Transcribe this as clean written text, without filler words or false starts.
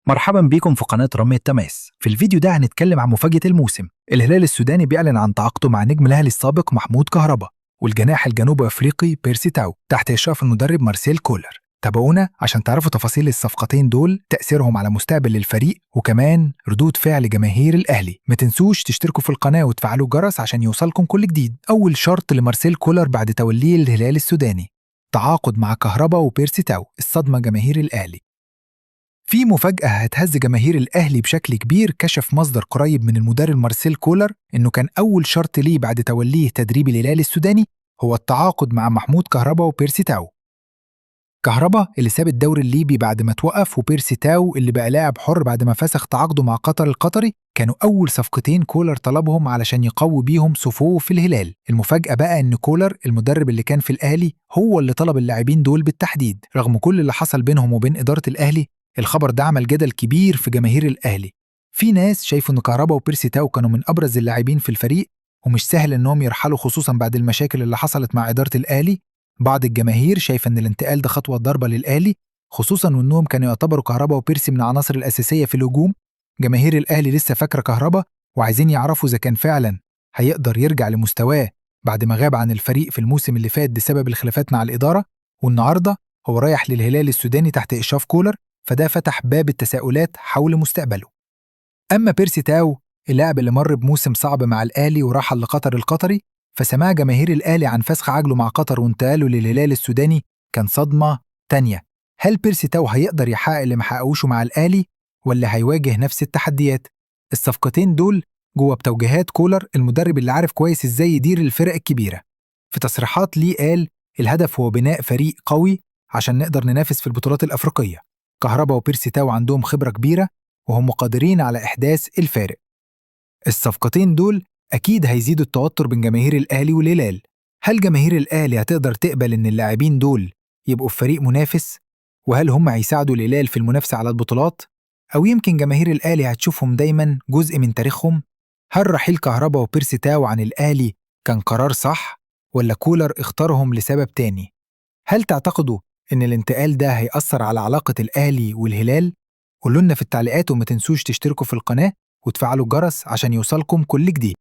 مرحبا بيكم في قناة رمي التماس. في الفيديو ده هنتكلم عن مفاجأة الموسم. الهلال السوداني بيعلن عن تعاقده مع نجم الأهلي السابق محمود كهربا والجناح الجنوب أفريقي بيرسي تاو تحت إشراف المدرب مارسيل كولر. تابعونا عشان تعرفوا تفاصيل الصفقتين دول، تأثيرهم على مستقبل الفريق، وكمان ردود فعل جماهير الأهلي. ما تنسوش تشتركوا في القناة وتفعلوا الجرس عشان يوصلكم كل جديد. أول شرط لمارسيل كولر بعد توليه الهلال السوداني: تعاقد مع كهربا وبيرسي تاو. الصدمة جماهير الأهلي. في مفاجأة هتهز جماهير الأهلي بشكل كبير. كشف مصدر قريب من المدرب مارسيل كولر إنه كان أول شرط ليه بعد توليه تدريب الهلال السوداني هو التعاقد مع محمود كهربا وبيرسي تاو. كهربا اللي ساب الدوري الليبي بعد ما توقف، وبيرسي تاو اللي بقى لاعب حر بعد ما فسخ تعاقده مع قطر القطري، كانوا أول صفقتين كولر طلبهم علشان يقوي بيهم صفوف في الهلال. المفاجأة بقى إن كولر المدرب اللي كان في الأهلي هو اللي طلب اللاعبين دول بالتحديد. رغم كل اللي حصل بينهم وبين إدارة الأهلي، الخبر ده عمل جدل كبير في جماهير الأهلي. في ناس شايفوا إن كهربا وبيرسي تاو كانوا من أبرز اللاعبين في الفريق ومش سهل إنهم يرحلوا، خصوصا بعد المشاكل اللي حصلت مع إدارة الأهلي. بعض الجماهير شايفة إن الانتقال ده خطوة ضربة للأهلي، خصوصا وإنهم كانوا يعتبروا كهربا وبيرسي من العناصر الأساسية في الهجوم. جماهير الأهلي لسه فاكرة كهربا وعايزين يعرفوا إذا كان فعلا هيقدر يرجع لمستواه بعد ما غاب عن الفريق في الموسم اللي فات بسبب الخلافات مع الإدارة. والنهارده هو رايح للهلال السوداني تحت إشراف كولر، فده فتح باب التساؤلات حول مستقبله. أما بيرسي تاو، اللاعب اللي مر بموسم صعب مع الأهلي ورحل لقطر القطري، فسماع جماهير الأهلي عن فسخ عقده مع قطر وانتقاله للهلال السوداني كان صدمة تانية. هل بيرسي تاو هيقدر يحقق اللي محققوشه مع الأهلي ولا هيواجه نفس التحديات؟ الصفقتين دول جوه بتوجيهات كولر، المدرب اللي عارف كويس ازاي يدير الفرق الكبيرة. في تصريحات ليه قال الهدف هو بناء فريق قوي عشان نقدر ننافس في البطولات الأفريقية. كهربا وبيرسي تاو عندهم خبرة كبيرة وهم قادرين على إحداث الفارق. الصفقتين دول أكيد هيزيدوا التوتر بين جماهير الأهلي والهلال. هل جماهير الأهلي هتقدر تقبل إن اللاعبين دول يبقوا في فريق منافس؟ وهل هم هيساعدوا الهلال في المنافسة على البطولات؟ أو يمكن جماهير الأهلي هتشوفهم دايماً جزء من تاريخهم؟ هل رحيل كهربا وبيرسي تاو عن الأهلي كان قرار صح؟ ولا كولر اختارهم لسبب تاني؟ هل تعتقدوا إن الانتقال ده هيأثر على علاقة الأهلي والهلال؟ قولوا لنا في التعليقات، وما تنسوش تشتركوا في القناة وتفعلوا الجرس عشان يوصلكم كل جديد.